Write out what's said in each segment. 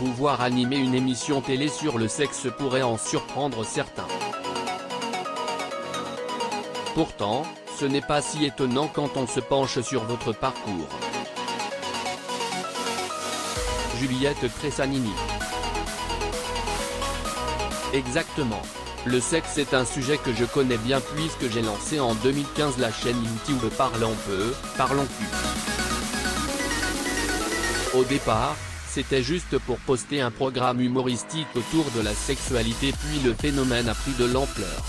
vous voir animer une émission télé sur le sexe pourrait en surprendre certains. Pourtant, ce n'est pas si étonnant quand on se penche sur votre parcours. Juliette Tressanini. Exactement. Le sexe est un sujet que je connais bien puisque j'ai lancé en 2015 la chaîne YouTube Parlons Peu, Parlons Cul. Au départ, c'était juste pour poster un programme humoristique autour de la sexualité, puis le phénomène a pris de l'ampleur.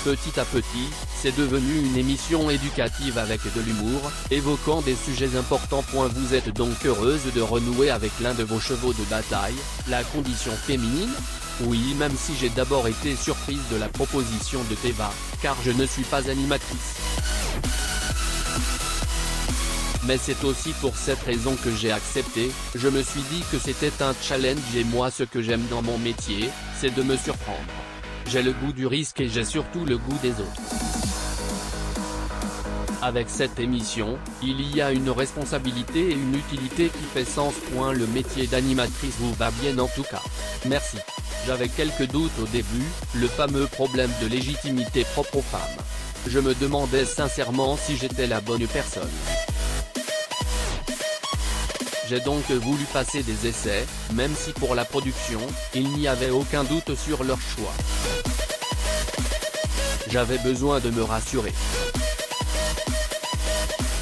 Petit à petit, c'est devenu une émission éducative avec de l'humour, évoquant des sujets importants. Vous êtes donc heureuse de renouer avec l'un de vos chevaux de bataille, la condition féminine? Oui, même si j'ai d'abord été surprise de la proposition de Teva, car je ne suis pas animatrice. Mais c'est aussi pour cette raison que j'ai accepté. Je me suis dit que c'était un challenge et moi ce que j'aime dans mon métier, c'est de me surprendre. J'ai le goût du risque et j'ai surtout le goût des autres. Avec cette émission, il y a une responsabilité et une utilité qui fait sens. Le métier d'animatrice vous va bien en tout cas. Merci. J'avais quelques doutes au début, le fameux problème de légitimité propre aux femmes. Je me demandais sincèrement si j'étais la bonne personne. J'ai donc voulu passer des essais, même si pour la production, il n'y avait aucun doute sur leur choix. J'avais besoin de me rassurer.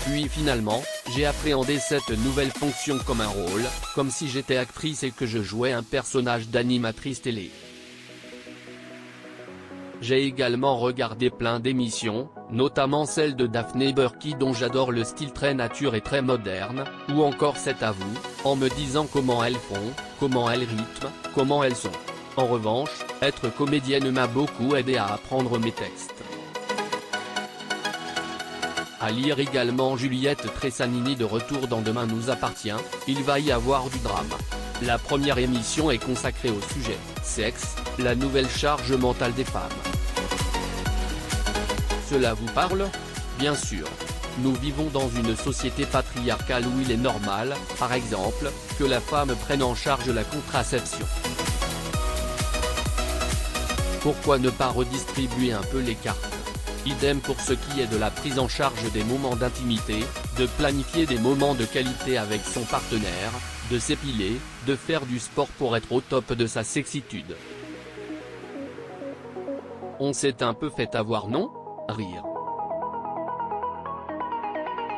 Puis finalement, j'ai appréhendé cette nouvelle fonction comme un rôle, comme si j'étais actrice et que je jouais un personnage d'animatrice télé. J'ai également regardé plein d'émissions, notamment celle de Daphné Burki dont j'adore le style très nature et très moderne, ou encore C'est à vous, en me disant comment elles font, comment elles rythment, comment elles sont. En revanche, être comédienne m'a beaucoup aidé à apprendre mes textes. À lire également Juliette Tressanini de retour dans Demain nous appartient, il va y avoir du drame. La première émission est consacrée au sujet « Sexe, la nouvelle charge mentale des femmes ». Cela vous parle? Bien sûr. Nous vivons dans une société patriarcale où il est normal, par exemple, que la femme prenne en charge la contraception. Pourquoi ne pas redistribuer un peu les cartes? Idem pour ce qui est de la prise en charge des moments d'intimité, de planifier des moments de qualité avec son partenaire, de s'épiler, de faire du sport pour être au top de sa sexitude. On s'est un peu fait avoir, non? Rire.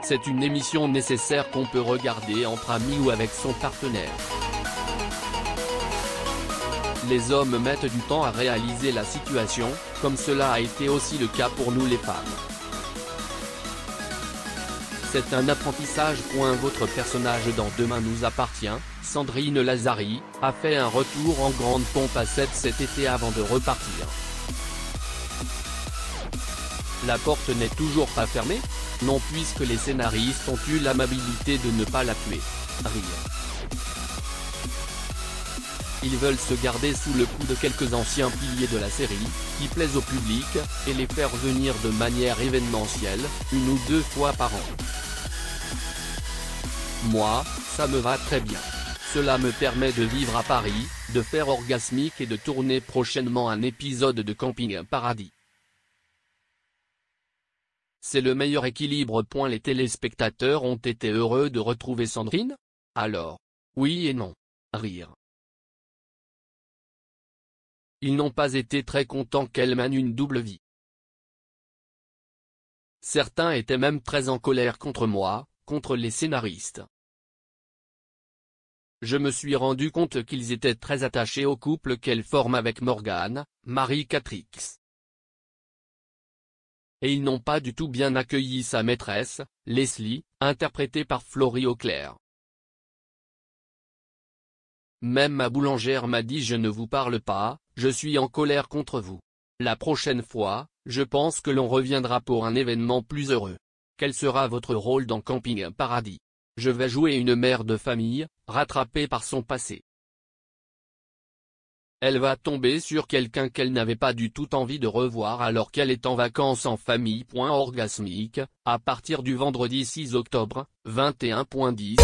C'est une émission nécessaire qu'on peut regarder entre amis ou avec son partenaire. Les hommes mettent du temps à réaliser la situation, comme cela a été aussi le cas pour nous les femmes. C'est un apprentissage. Votre personnage dans Demain nous appartient, Sandrine Lazari, a fait un retour en grande pompe à cet été avant de repartir. La porte n'est toujours pas fermée? Non, puisque les scénaristes ont eu l'amabilité de ne pas la tuer. Rire. Ils veulent se garder sous le coup de quelques anciens piliers de la série, qui plaisent au public, et les faire venir de manière événementielle, 1 ou 2 fois par an. Moi, ça me va très bien. Cela me permet de vivre à Paris, de faire Orgasmique et de tourner prochainement un épisode de Camping Paradis. C'est le meilleur équilibre. Les téléspectateurs ont été heureux de retrouver Sandrine? Alors, oui et non. Rire. Ils n'ont pas été très contents qu'elle mène une double vie. Certains étaient même très en colère contre moi, contre les scénaristes. Je me suis rendu compte qu'ils étaient très attachés au couple qu'elle forme avec Morgane, Marie-Catrix. Et ils n'ont pas du tout bien accueilli sa maîtresse, Leslie, interprétée par Florie Auclair. Même ma boulangère m'a dit: je ne vous parle pas, je suis en colère contre vous. La prochaine fois, je pense que l'on reviendra pour un événement plus heureux. Quel sera votre rôle dans Camping Paradis? Je vais jouer une mère de famille, rattrapée par son passé. Elle va tomber sur quelqu'un qu'elle n'avait pas du tout envie de revoir alors qu'elle est en vacances en famille. Orgasmique, à partir du vendredi 6 octobre, 21h10.